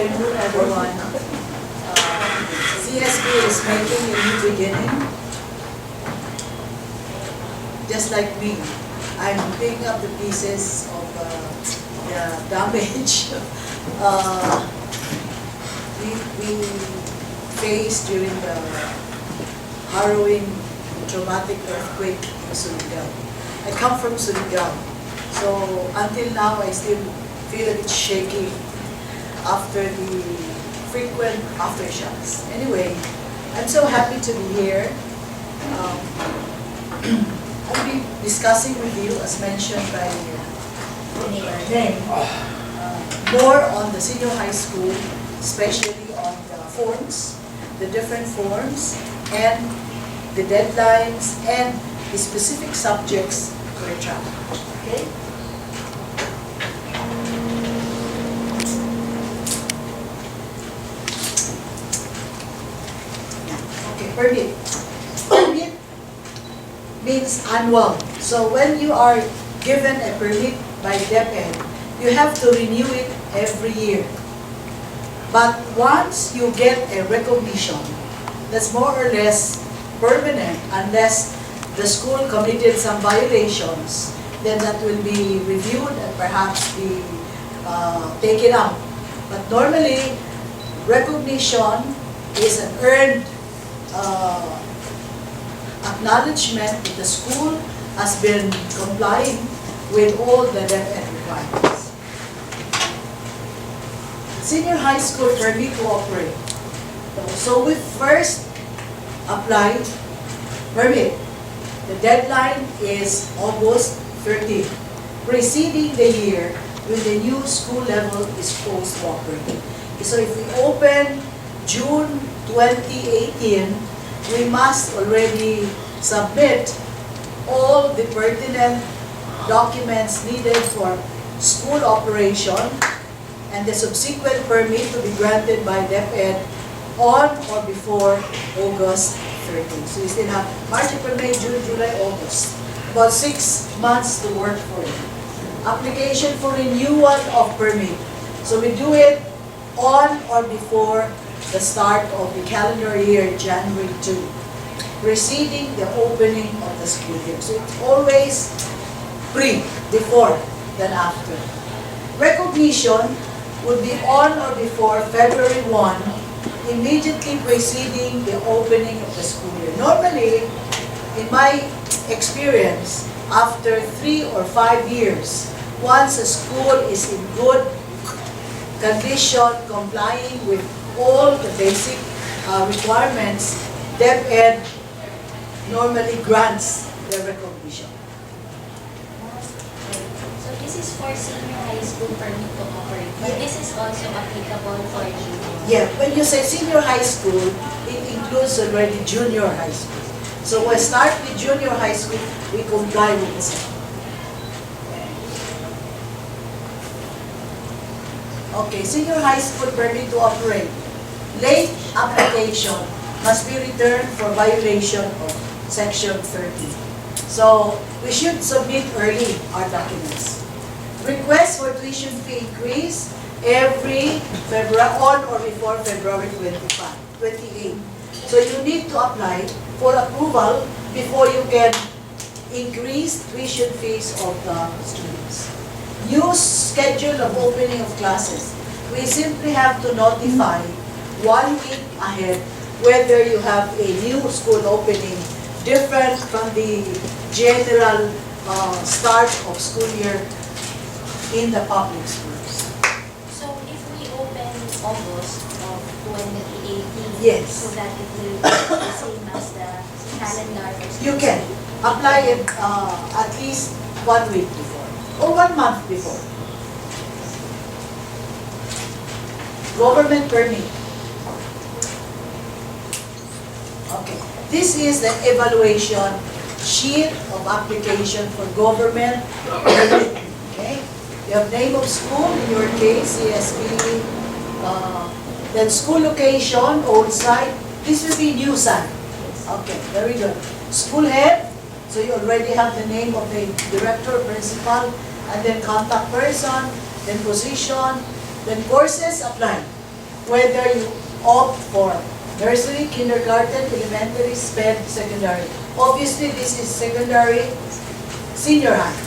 afternoon, everyone. CSB is making a new beginning. Just like me, I'm picking up the pieces of the damage we faced during the harrowing, traumatic earthquake in Surigao. I come from Surigao, so until now I still feel a bit shaky after the frequent aftershocks. Anyway, I'm so happy to be here. I'll be discussing with you, as mentioned by Neng, more on the senior high school, especially on the forms, the different forms, and the deadlines, and the specific subjects for a track. Okay? Permit. Permit means annual. So when you are given a permit by DepEd, you have to renew it every year. But once you get a recognition, that's more or less permanent, unless the school committed some violations, then that will be reviewed and perhaps be taken out. But normally, recognition is an earned acknowledgement that the school has been complying with all the DepEd requirements. Senior high school permit to operate. So we first applied permit. The deadline is August 30, preceding the year when the new school level is supposed to operate. So if we open June 2018, we must already submit all the pertinent documents needed for school operation and the subsequent permit to be granted by DepEd on or before August 30. So we still have March, April, May, June, July, August. About 6 months to work for it. Application for renewal of permit. So we do it on or before the start of the calendar year, January 2, preceding the opening of the school year. So it's always before than after. Recognition would be on or before February 1, immediately preceding the opening of the school year. Normally, in my experience, after 3 or 5 years, once a school is in good condition, complying with all the basic requirements, DepEd normally grants the recognition. So this is for senior high school permit to operate, but this is also applicable for junior. Yeah, when you say senior high school, it includes already junior high school. So we start with junior high school, we comply with the same. Okay, senior high school permit to operate. Late application must be returned for violation of Section 30. So we should submit early our documents. Request for tuition fee increase every February, on or before February 28. So you need to apply for approval before you can increase tuition fees of the students. New schedule of opening of classes. We simply have to notify 1 week ahead whether you have a new school opening different from the general start of school year in the public schools. So if we open August of 2018, Yes. so that it will be the same as the calendar. You can apply it at least 1 week before or 1 month before. Government permit. Okay, this is the evaluation sheet of application for government permit. Okay, you have name of school, in your case, CSB, then school location, old site. This will be new site. Okay, very good. School head, so you already have the name of the director, principal, and then contact person, then position, then courses apply. whether you opt for nursery, kindergarten, elementary, SPED, secondary. Obviously, this is secondary, senior high.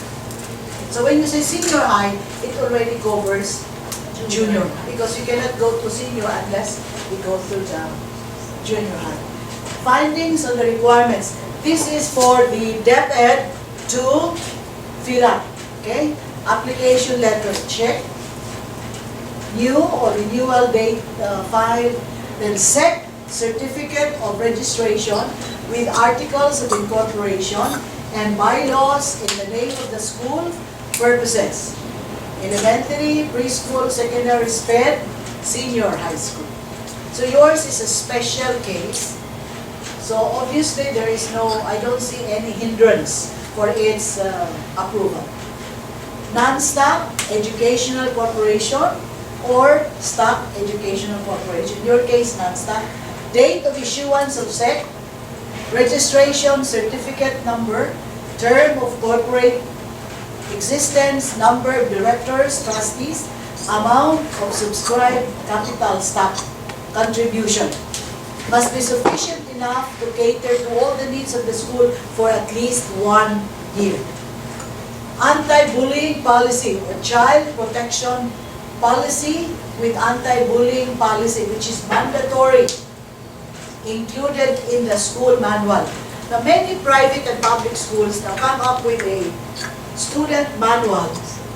So when you say senior high, it already covers junior, because you cannot go to senior unless you go through the junior high. Findings on the requirements. This is for the DepEd to fill up. Okay? Application letter, check. New or renewal date file. Then SEC, certificate of registration with articles of incorporation and bylaws in the name of the school purposes. Elementary, preschool, secondary, SPED, senior high school. So yours is a special case. So obviously there is I don't see any hindrance for its approval. Non-stock educational corporation or stock educational corporation. In your case, non-stock. Date of issuance of SEC, registration certificate number, term of corporate existence, number of directors, trustees, amount of subscribed capital stock contribution. Must be sufficient enough to cater to all the needs of the school for at least 1 year. Anti-bullying policy or child protection policy with anti-bullying policy, which is mandatory, included in the school manual. Now, many private and public schools now come up with a student manual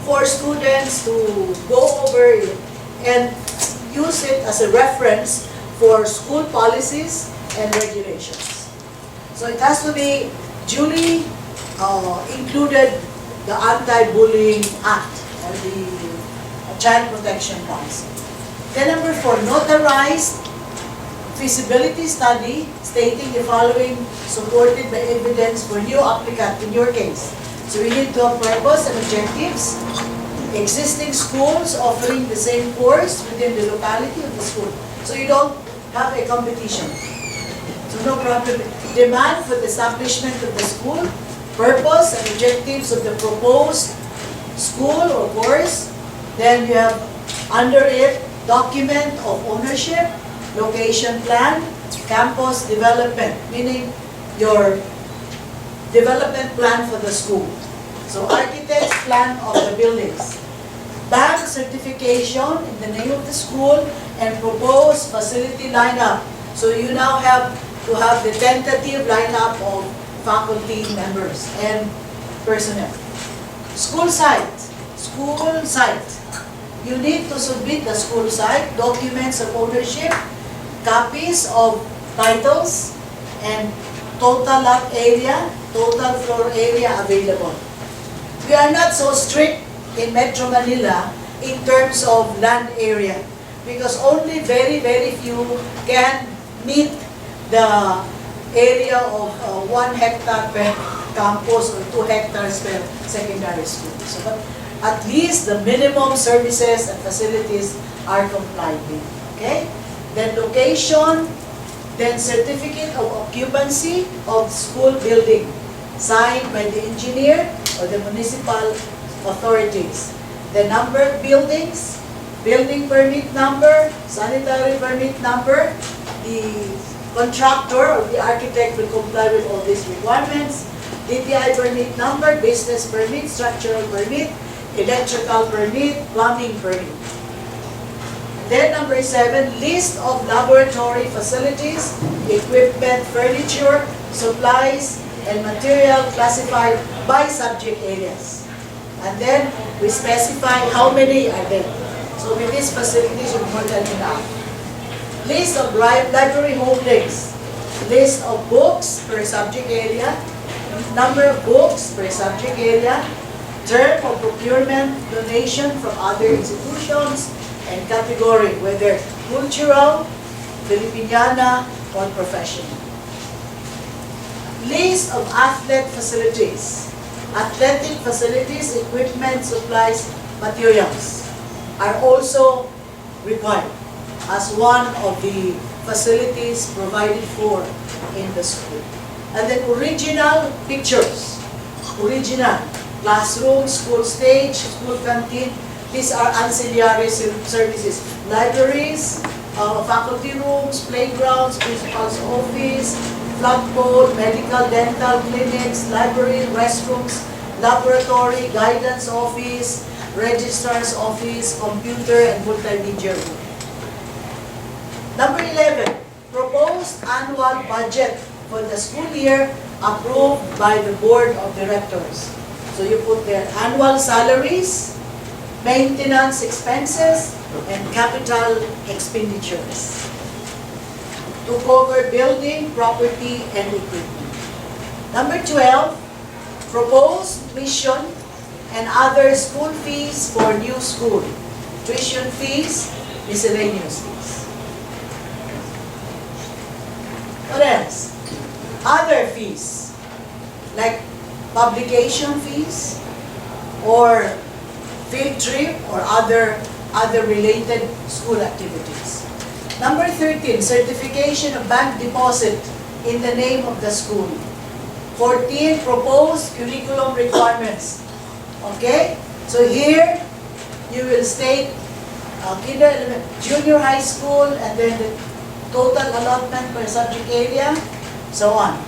for students to go over it and use it as a reference for school policies and regulations. So it has to be duly included the Anti-Bullying Act or the Child Protection Policy. Then number 4, notarized feasibility study stating the following supported by evidence for new applicant in your case. So we need to have purpose and objectives, existing schools offering the same course within the locality of the school. So you don't have a competition. So no problem. Demand for the establishment of the school, purpose and objectives of the proposed school or course. Then you have under it document of ownership, location plan, campus development, meaning your development plan for the school. So architect's plan of the buildings. Bank certification in the name of the school and proposed facility lineup. So you now have to have the tentative lineup of faculty members and personnel. School site. School site. You need to submit the school site, documents of ownership, copies of titles, and total lot area, total floor area available. We are not so strict in Metro Manila in terms of land area because only very, very few can meet the area of 1 hectare per campus or 2 hectares per secondary school. So, but at least the minimum services and facilities are complied with. Okay? Then location, then certificate of occupancy of school building signed by the engineer or the municipal authorities. The number of buildings, building permit number, sanitary permit number, the contractor or the architect will comply with all these requirements. DTI permit number, business permit, structural permit, electrical permit, plumbing permit. Then number 7, list of laboratory facilities, equipment, furniture, supplies, and material classified by subject areas. And then we specify how many are there. So with these facilities, you're more than enough. List of library holdings, list of books per subject area, number of books per subject area, term of procurement, donation from other institutions, and category, whether cultural, Filipiniana, or professional. List of athlete facilities. Athletic facilities, equipment, supplies, materials are also required as one of the facilities provided for in the school. And then original pictures, original classroom, school stage, school canteen. These are ancillary services. Libraries, faculty rooms, playgrounds, principal's office, flagpole, medical, dental clinics, library, restrooms, laboratory, guidance office, registrar's office, computer, and multimedia room. Number 11, proposed annual budget for the school year approved by the Board of Directors. So you put their annual salaries, maintenance expenses, and capital expenditures to cover building, property, and equipment. Number 12, proposed tuition and other school fees for new school. Tuition fees, miscellaneous fees. What else? Other fees, like publication fees, or field trip, or other related school activities. Number 13, certification of bank deposit in the name of the school. 14, proposed curriculum requirements. Okay? So here, you will state junior high school, and then the total allotment per subject area, so on.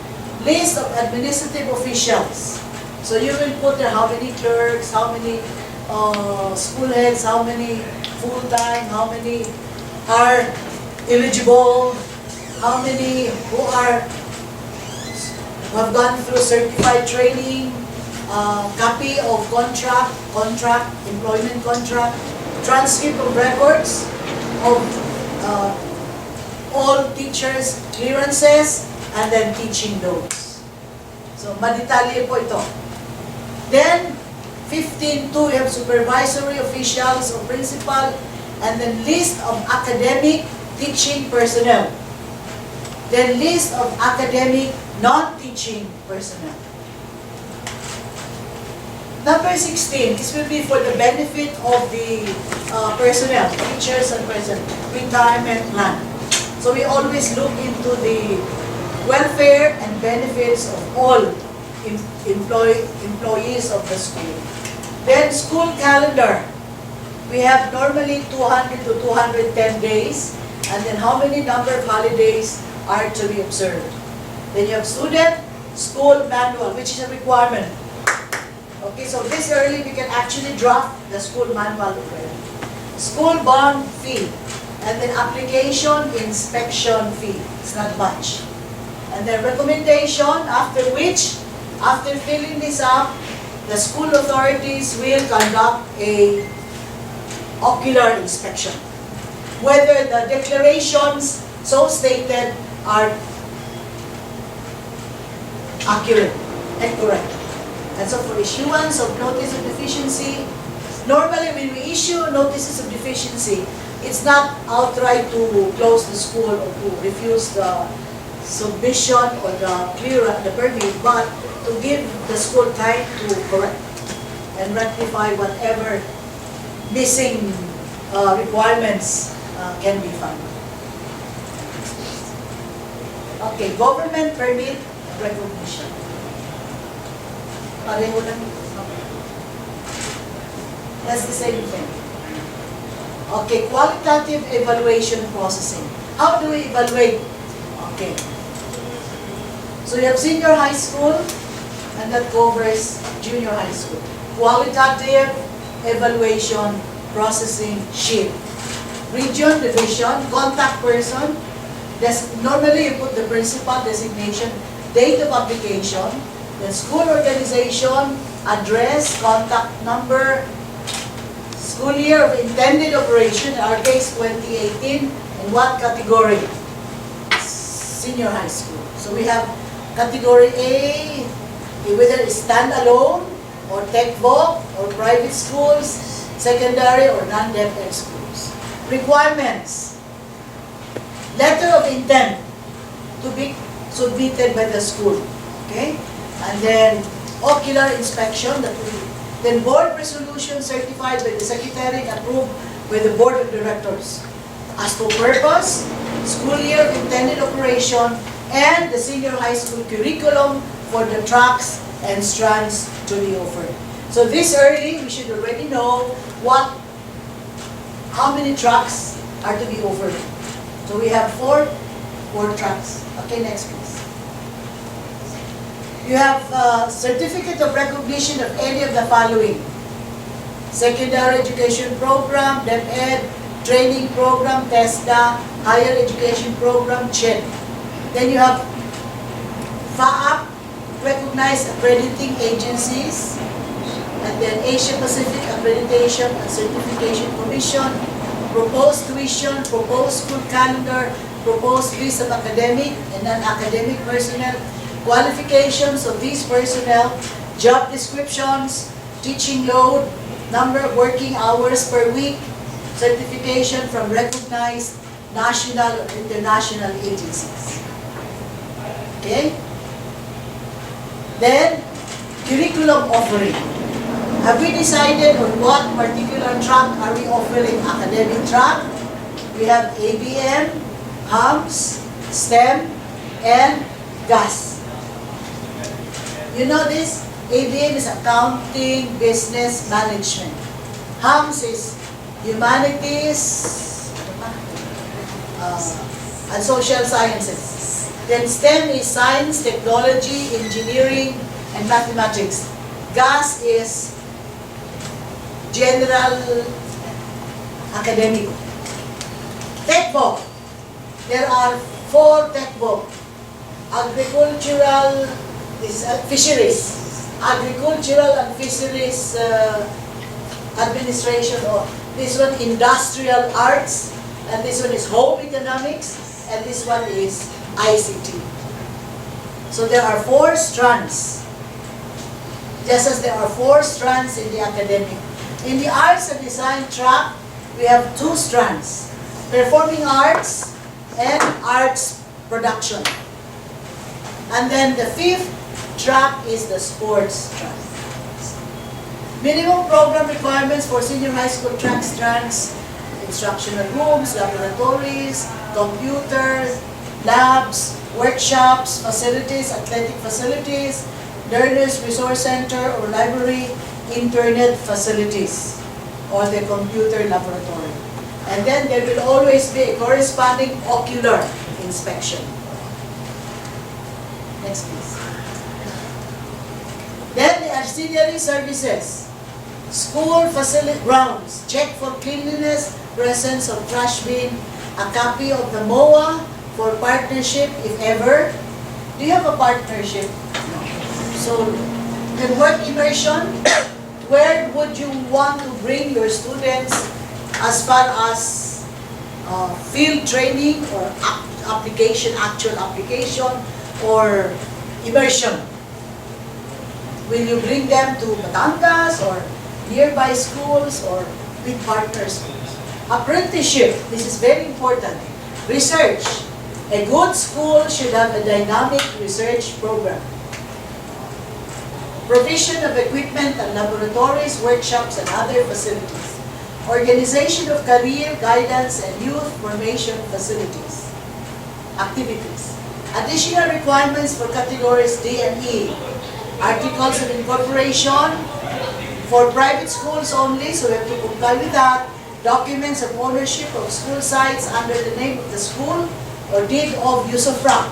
List of administrative officials. So you will put there how many clerks, how many school heads, how many full-time, how many are eligible, how many who have gone through certified training, copy of contract, employment contract, transcript of records of all teachers' clearances, and then teaching notes. So, madetalye po ito. Then, 15.2, you have supervisory officials or principal, and then list of academic teaching personnel. Then, list of academic non-teaching personnel. Number 16, this will be for the benefit of the personnel, teachers and personnel, retirement plan. So we always look into the welfare and benefits of all employees of the school. Then school calendar. We have normally 200 to 210 days, and then how many number of holidays are to be observed. Then you have student school manual, which is a requirement. Okay, so this early we can actually draft the school manual already. School bond fee, and then application inspection fee. It's not much. And then recommendation, after which, after filling this up, the school authorities will conduct a ocular inspection. Whether the declarations so stated are accurate and correct. And so for issuance of notice of deficiency, normally when we issue notices of deficiency, it's not outright to close the school or to refuse the submission or the permit, but to give the school time to correct and rectify whatever missing requirements can be found. Okay, government permit recognition. Pareho lang. That's the same thing. Okay, qualitative evaluation processing. How do we evaluate? Okay. So you have senior high school, and that covers junior high school. Qualitative evaluation processing sheet. Region, division, contact person. Normally you put the principal designation, date of application, then school organization, address, contact number, school year of intended operation, in our case 2018, and what category? Senior high school. So we have category A, whether it's standalone, or tech voc, or private schools, secondary or non-DepEd schools. Requirements. Letter of intent to be submitted by the school. Okay? And then ocular inspection, then board resolution certified by the secretary and approved by the board of directors. As to purpose, school year of intended operation, and the senior high school curriculum for the tracks and strands to be offered. So this early, we should already know how many tracks are to be offered. So we have four tracks. Okay, next please. You have certificate of recognition of any of the following: secondary education program, DepEd, training program, TESDA, higher education program, CHED. Then you have FAAP, recognized accrediting agencies, and then Asia Pacific Accreditation and Certification Commission, proposed tuition, proposed school calendar, proposed list of academic and non-academic personnel, qualifications of these personnel, job descriptions, teaching load, number of working hours per week, certification from recognized national or international agencies. Okay? Then, curriculum offering. Have we decided on what particular track are we offering? Academic track. We have ABM, HUMS, STEM, and GAS. You know this? ABM is Accounting, Business, Management. HUMS is Humanities and Social Sciences. Then STEM is Science, Technology, Engineering, and Mathematics. GAS is General Academic. TechVoc. There are 4 TechVoc. Agricultural is Fisheries. Agricultural and Fisheries Administration, or this one Industrial Arts, and this one is Home Economics, and this one is ICT. So there are 4 strands, just as there are 4 strands in the academic. In the Arts and Design track, we have 2 strands, Performing Arts and Arts Production. And then the 5th track is the Sports track. Minimum program requirements for senior high school track strands: instructional rooms, laboratories, computers, labs, workshops, facilities, athletic facilities, learners resource center or library, internet facilities, or the computer laboratory. And then there will always be a corresponding ocular inspection. Next please. Then the auxiliary services. School facility grounds. Check for cleanliness, presence of trash bin, a copy of the MOA for partnership if ever. Do you have a partnership? No. So, the work immersion, where would you want to bring your students as far as field training or actual application or immersion? Will you bring them to Batangas or nearby schools or with partner schools? Apprenticeship, this is very important. Research. A good school should have a dynamic research program. Provision of equipment and laboratories, workshops, and other facilities. Organization of career guidance and youth formation facilities. Activities. Additional requirements for categories D and E. Articles of incorporation for private schools only, so we have to comply with that. Documents of ownership of school sites under the name of the school or deed of usufruct.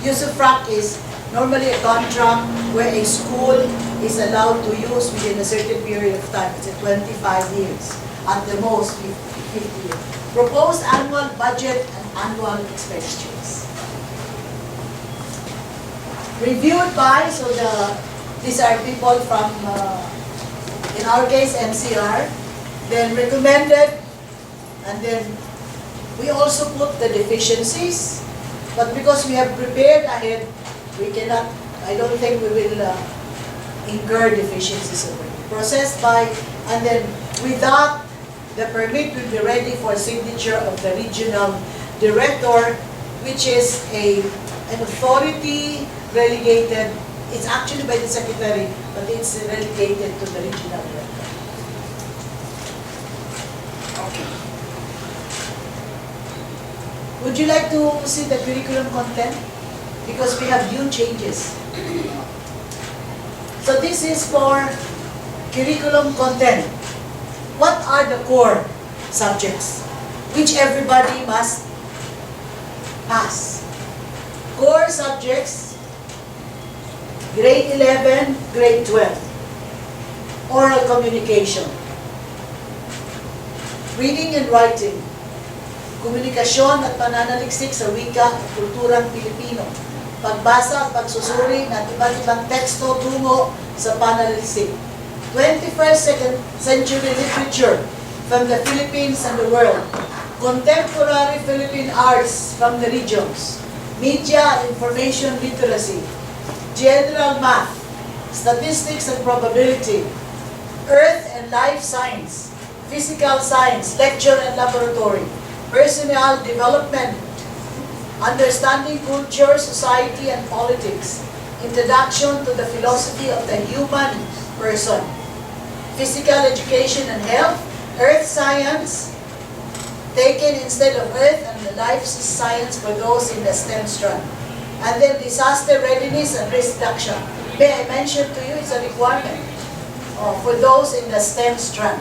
Usufruct is normally a contract where a school is allowed to use within a certain period of time. It's 25 years, at the most 50 years. Proposed annual budget and annual expenditures. Reviewed by, so these are people from, in our case, NCR, then recommended, and then we also put the deficiencies, but because we have prepared ahead, we cannot, I don't think we will incur deficiencies already. Processed by, and then with that, the permit will be ready for signature of the regional director, which is an authority relegated. It's actually by the secretary, but it's relegated to the regional director. Okay. Would you like to see the curriculum content? Because we have new changes. So this is for curriculum content. What are the core subjects which everybody must pass. Core subjects, grade 11, grade 12. Oral communication. Reading and writing. Komunikasyon at pananaliksik sa wika at kulturang Pilipino. Pagbasa at pagsusuri ng iba't ibang teksto tungo sa pananaliksik. 21st century literature from the Philippines and the world. Contemporary Philippine arts from the regions. Media and information literacy. General math. Statistics and probability. Earth and life science. Physical science, lecture and laboratory. Personal development. Understanding culture, society, and politics. Introduction to the philosophy of the human person. Physical education and health. Earth science, taken instead of earth, and the life science for those in the STEM strand. And then disaster readiness and risk reduction. May I mention to you, it's a requirement for those in the STEM strand.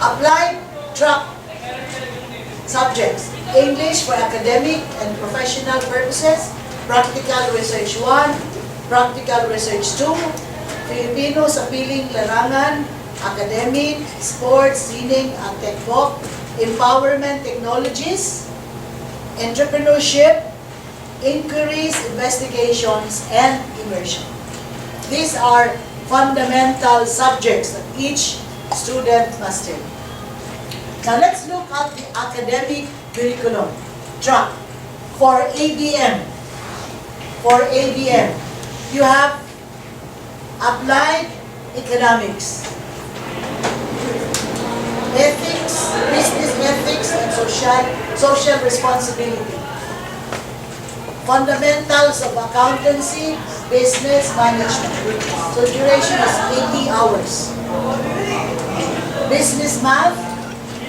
Applied track subjects. English for academic and professional purposes. Practical Research 1, Practical Research 2, Filipino sa piling larangan, academic, sports, sining, at techbook, empowerment technologies, entrepreneurship, inquiries, investigations, and immersion. These are fundamental subjects that each student must take. Now let's look at the academic curriculum track for ABM. For ABM, you have applied economics, ethics, business ethics, and social responsibility. Fundamentals of accountancy, business management. So duration is 80 hours. Business math,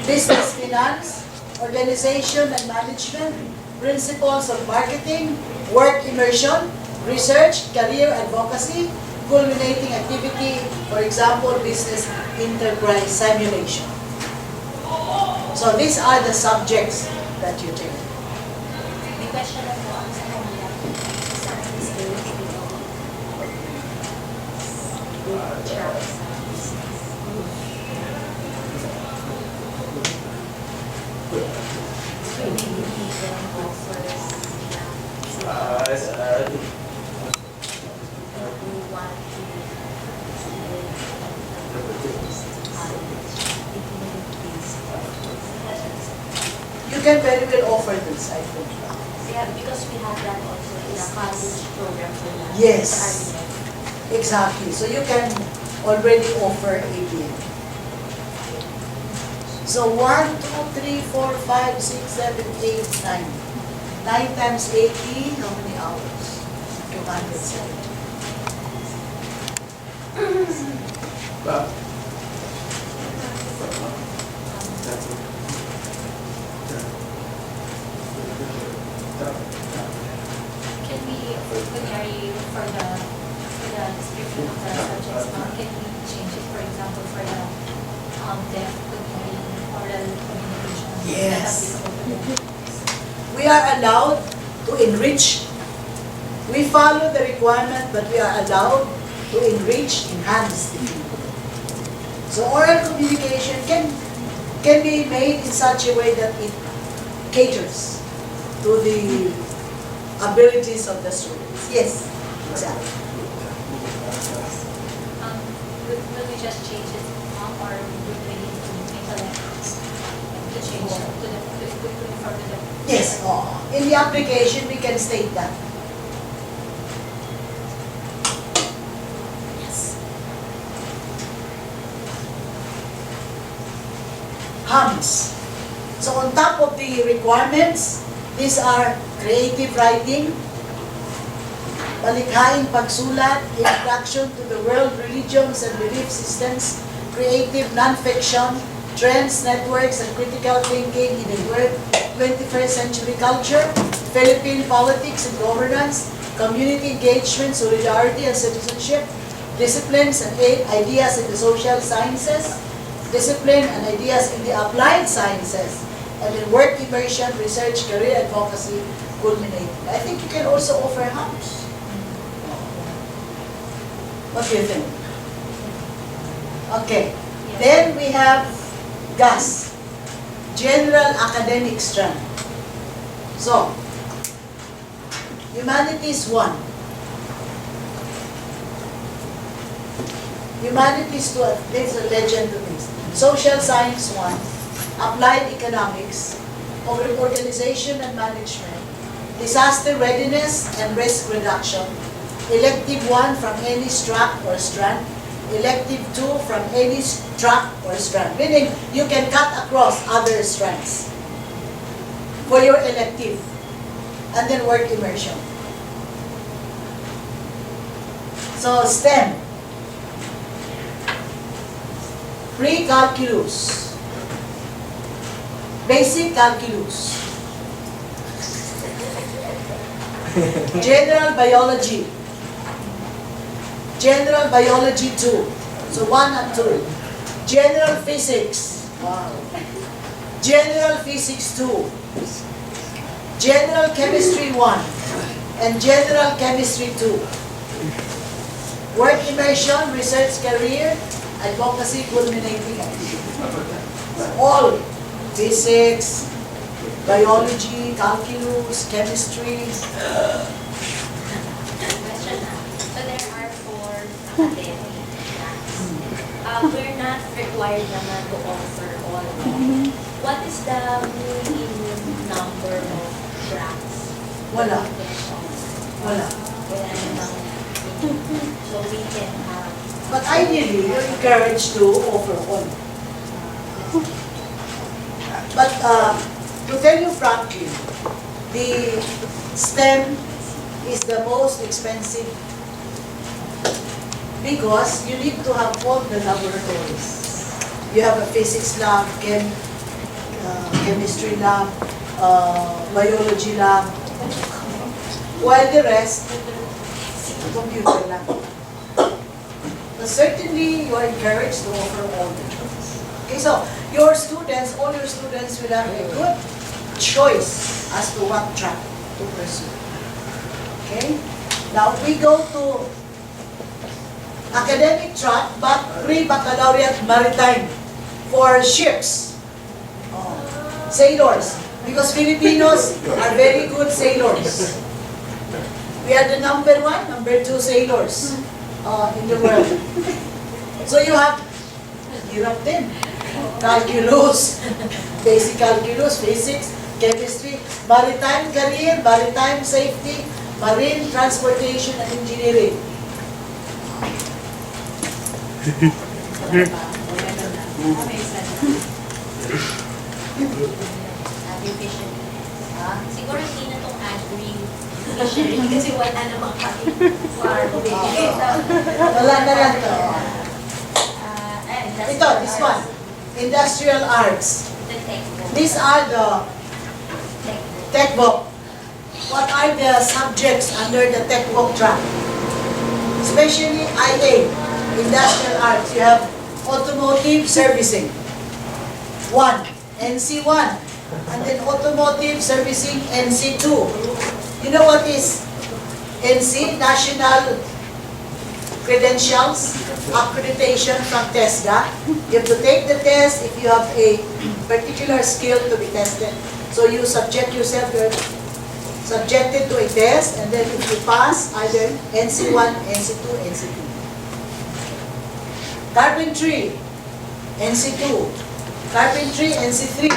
business finance, organization and management, principles of marketing, work immersion, research, career advocacy, culminating activity, for example, business enterprise simulation. So these are the subjects that you take. May question lang po ako sa kanila. Science days dito. With tracks. You can very well offer this, I think. Yeah, because we have that also in the college program for that. Yes. For RDF. Exactly. So you can already offer ABM. So 1, 2, 3, 4, 5, 6, 7, 8, 9. 9 times 80, how many hours? 270. Can we, kunyari, for the description of the subjects, can we change it, for example, for the deaf, kunyari, oral communication? Yes. Applicable to them? We are allowed to enrich. We follow the requirement, but we are allowed to enrich, enhance the people. So oral communication can be made in such a way that it caters to the abilities of the students. Yes, exactly. Will we just change it, or would we need to make a reference to change it to the, to conform to the? Yes, in the application, we can state that. Yes. HUMS. So on top of the requirements, these are creative writing, malikhaing pagsulat, introduction to the world, religions and belief systems, creative non-fiction, trends, networks, and critical thinking in a 21st century culture, Philippine politics and governance, community engagement, solidarity and citizenship, disciplines and ideas in the social sciences, discipline and ideas in the applied sciences, and then work immersion, research, career advocacy, culminating. I think you can also offer hubs. What do you think? Okay. Yes. Then we have GAS, General Academic Strand. So, Humanities 1. Humanities 2, this is a legend to this. Social Science 1, Applied Economics, Organization and Management, Disaster Readiness and Risk Reduction, Elective 1 from any track or strand, Elective 2 from any track or strand. Meaning, you can cut across other strands for your elective. And then work immersion. So, STEM. Pre-calculus. Basic calculus. General biology. General biology 2. So 1 and 2. General physics. Wow. General physics 2. General chemistry 1. And general chemistry 2. Work immersion, research career, advocacy culminating. All physics, biology, calculus, chemistry. Question na. So there are 4 academic tracks. We're not required naman to offer all of them. What is the minimum number of tracks? Wala. Wala Wala. namang minimum. So we can have. But ideally, you're encouraged to offer all. But to tell you frankly, the STEM is the most expensive because you need to have all the laboratories. You have a physics lab, chemistry lab, biology lab, while the rest, computer lab. But certainly, you are encouraged to offer all the choice. Okay, so your students, all your students will have a good choice as to what track to pursue. Okay? Now, we go to academic track, but pre-baccalaureate maritime for ships. Oh. Sailors. Because Filipinos are very good sailors. We are the number 1, number 2 sailors in the world. So you have, hirap din. Calculus, basic calculus, physics, chemistry, maritime career, maritime safety, marine transportation and engineering. Siguro hindi na itong agri-fishery kasi wala namang kami farm. Wala na lang to. Ito, this one. Industrial arts. The textbook. These are the textbook. What are the subjects under the textbook track? Especially IA, industrial arts. You have automotive servicing. 1, NC1. And then automotive servicing, NC2. You know what is NC? National Credentials, accreditation from TESDA. You have to take the test if you have a particular skill to be tested. So you subject yourself, you're subjected to a test, and then if you pass, either NC1, NC2, NC3. Carpentry, NC2. Carpentry, NC3.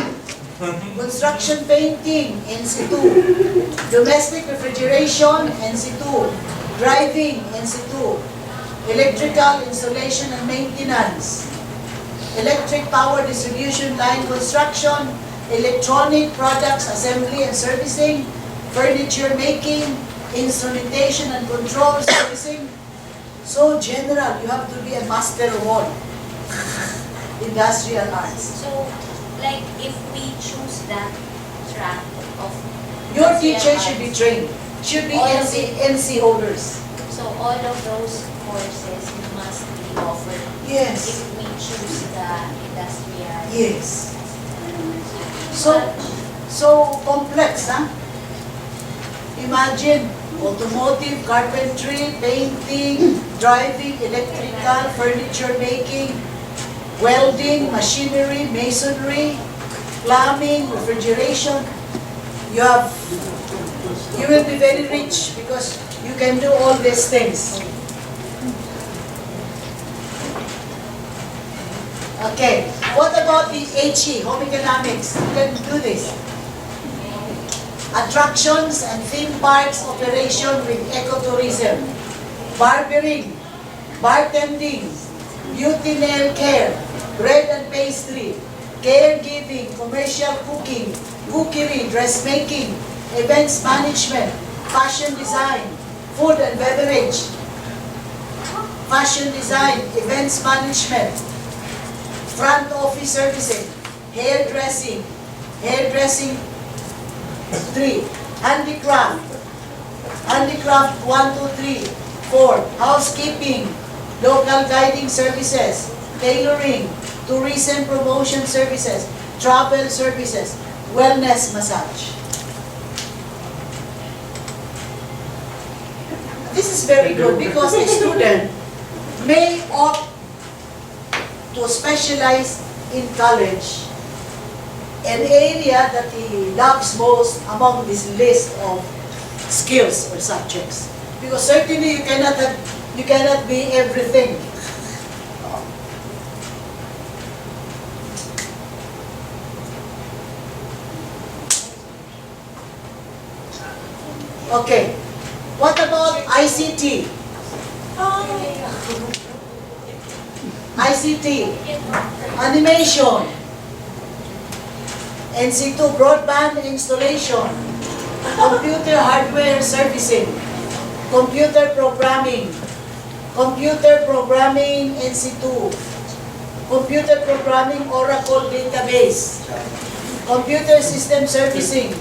Construction painting, NC2. Domestic refrigeration, NC2. Driving, NC2. Electrical installation and maintenance. Electric power distribution line construction. Electronic products assembly and servicing. Furniture making. Instrumentation and control servicing. So general, you have to be a master of all. Industrial arts. So, like, if we choose that track of Your industrial teacher should be arts, trained. Should be All of NC holders. So all of those courses must be offered Yes. if we choose the industrial. Yes. So complex, huh? Imagine automotive, carpentry, painting, driving, electrical, furniture making, welding, machinery, masonry, plumbing, refrigeration. You will be very rich because you can do all these things. Okay, what about the HE, home economics? You can do this. Attractions and theme parks operation with ecotourism, barbering, bartending, beauty nail care, bread and pastry, caregiving, commercial cooking, cookery, dressmaking, events management, fashion design, food and beverage, fashion design, events management, front office servicing, hairdressing, 3, handicraft, 1, 2, 3, 4, housekeeping, local guiding services, tailoring, tourism promotion services, travel services, wellness massage. This is very good because a student may opt to specialize in college an area that he loves most among this list of skills or subjects. Because certainly you cannot be everything. Okay. What about ICT? ICT, animation, NC2 broadband installation, computer hardware servicing, computer programming NC2, computer programming Oracle database, computer system servicing,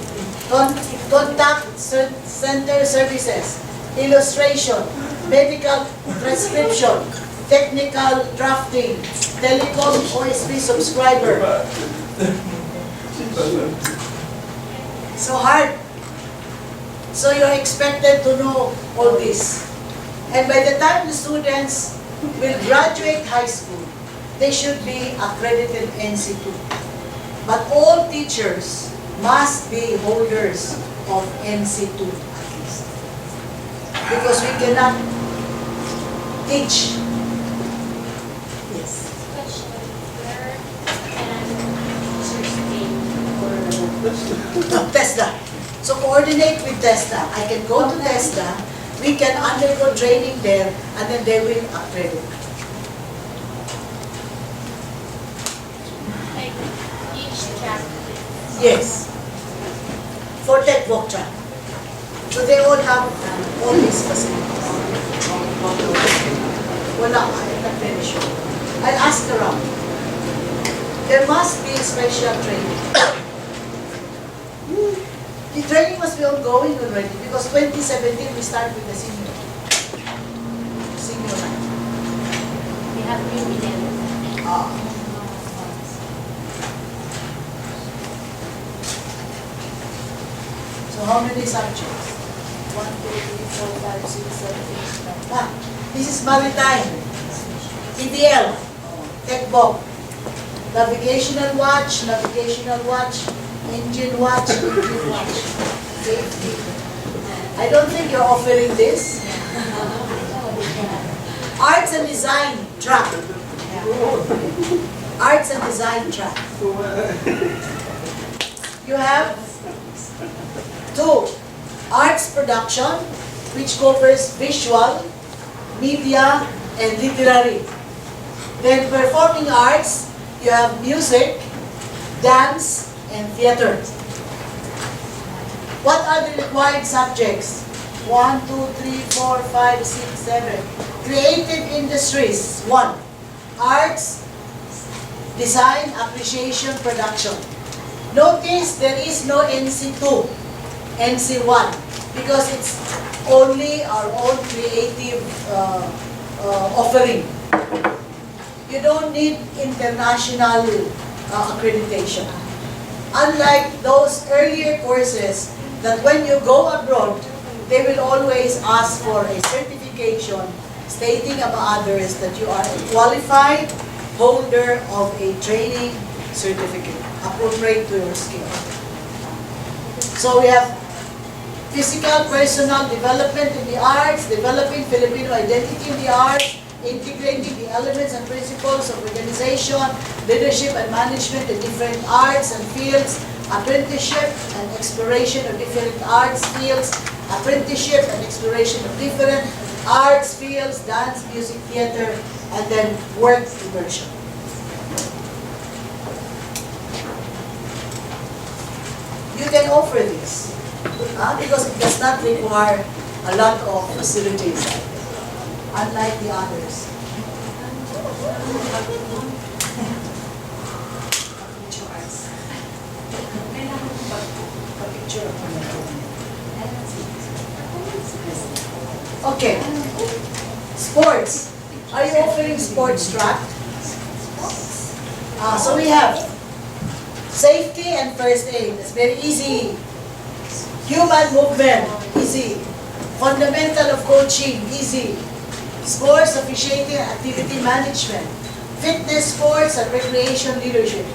contact center services, illustration, medical prescription, technical drafting, telecom OSP subscriber. So hard. So you're expected to know all this. And by the time the students will graduate high school, they should be accredited NC2. But all teachers must be holders of NC2 at least. Because we cannot teach. Yes. Question, where can teachers stay for TESDA. So coordinate with TESDA. I can go to TESDA, we can undergo training there, and then they will accredit. like each track? Yes. For TechVoc track. So they all have all these facilities. Wala, I'm not very sure. I'll ask around. There must be special training. The training must be ongoing already because 2017 we start with the senior night. We have new millennials. So how many subjects? 1, 2, 3, 4, 5, 6, 7, 8, 9. This is maritime. TDL. TechVoc. Navigational watch, engine watch. Safety. I don't think you're offering this. Arts and design track. Arts and design track. You have 2. Arts production, which covers visual, media, and literary. Then performing arts, you have music, dance, and theater. What are the required subjects? 1, 2, 3, 4, 5, 6, 7. Creative industries, 1. Arts, design, appreciation, production. Notice there is no NC2, NC1, because it's only our own creative offering. You don't need international accreditation. Unlike those earlier courses that when you go abroad, they will always ask for a certification stating among others that you are a qualified holder of a training certificate appropriate to your skill. So we have physical, personal development in the arts, developing Filipino identity in the arts, integrating the elements and principles of organization, leadership and management in different arts and fields, apprenticeship and exploration of different arts fields, apprenticeship and exploration of different arts fields, dance, music, theater, and then work immersion. You can offer this because it does not require a lot of facilities, unlike the others. Okay. Sports. Are you offering sports track? So we have safety and first aid. It's very easy. Human movement, easy. Fundamental of coaching, easy. Sports officiating and activity management. Fitness, sports, and recreation leadership.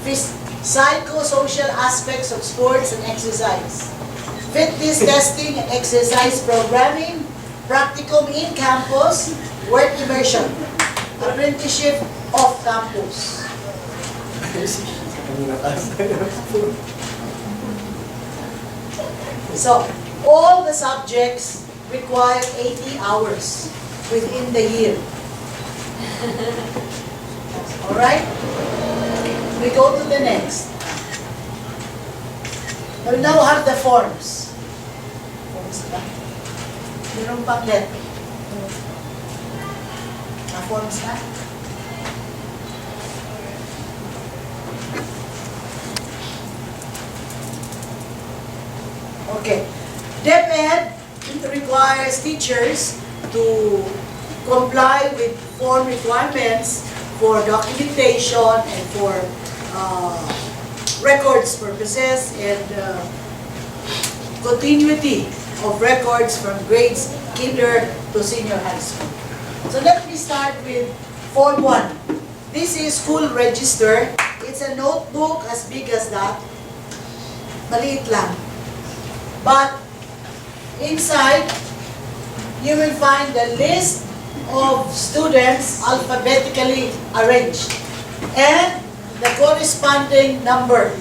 Psychosocial aspects of sports and exercise. Fitness testing and exercise programming. Practicum in campus, work immersion. Apprenticeship off campus. So, all the subjects require 80 hours within the year. Alright? We go to the next. We now have the forms. Forms ba? Mayroong paklet. Na-forms na? Okay. DepEd requires teachers to comply with form requirements for documentation and for records purposes and continuity of records from grades kinder to senior high school. So let me start with Form 1. This is school register. It's a notebook as big as that. Maliit lang. But inside, you will find the list of students alphabetically arranged and the corresponding number.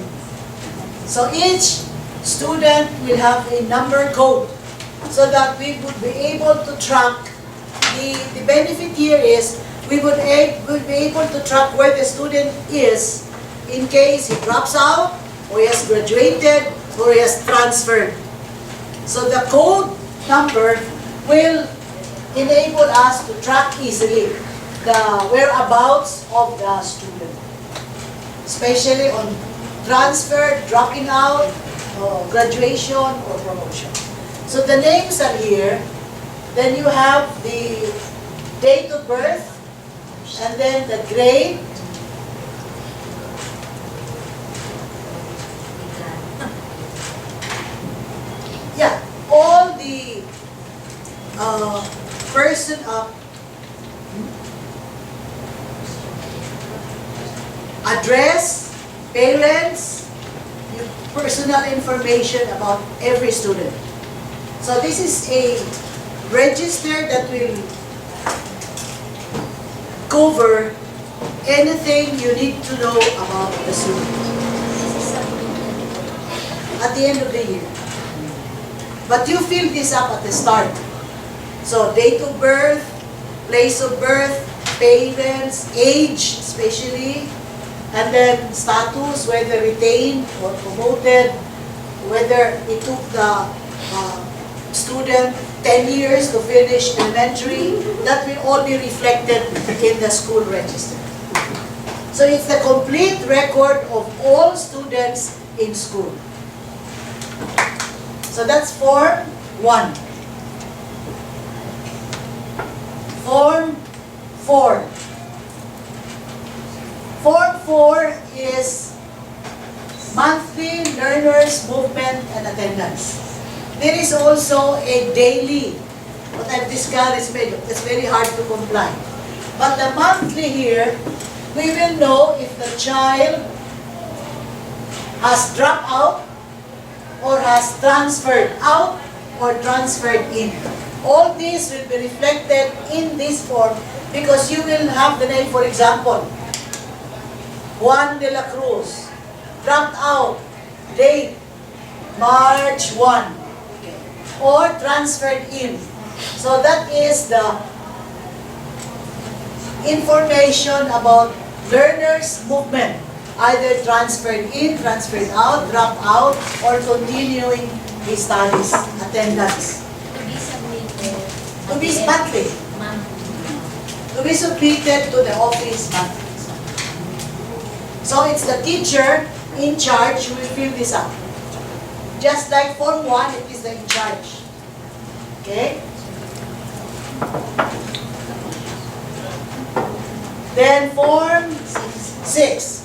So each student will have a number code so that we would be able to track. The benefit here is we would be able to track where the student is in case he drops out or he has graduated or he has transferred. So the code number will enable us to track easily the whereabouts of the student, especially on transfer, dropping out, graduation, or promotion. So the names are here. Then you have the date of birth, and then the grade, yeah, all the person address, parents, personal information about every student. So this is a register that will cover anything you need to know about the student at the end of the year. But you fill this up at the start. So date of birth, place of birth, parents, age especially, and then status, whether retained or promoted, whether it took the student 10 years to finish elementary, that will all be reflected in the school register. So it's the complete record of all students in school. So that's Form 1. Form 4. Form 4 is monthly learners movement and attendance. There is also a daily. What I've discussed is very hard to comply. But the monthly here, we will know if the child has dropped out or has transferred out or transferred in. All these will be reflected in this form because you will have the name, for example, Juan de la Cruz, dropped out, date, March 1, or transferred in. So that is the information about learners' movement, either transferred in, transferred out, dropped out, or continuing his studies, attendance. To be submitted. To be monthly. To be submitted to the office monthly. So it's the teacher in charge who will fill this up. Just like Form 1, it is the in charge. Okay? Then Form 6.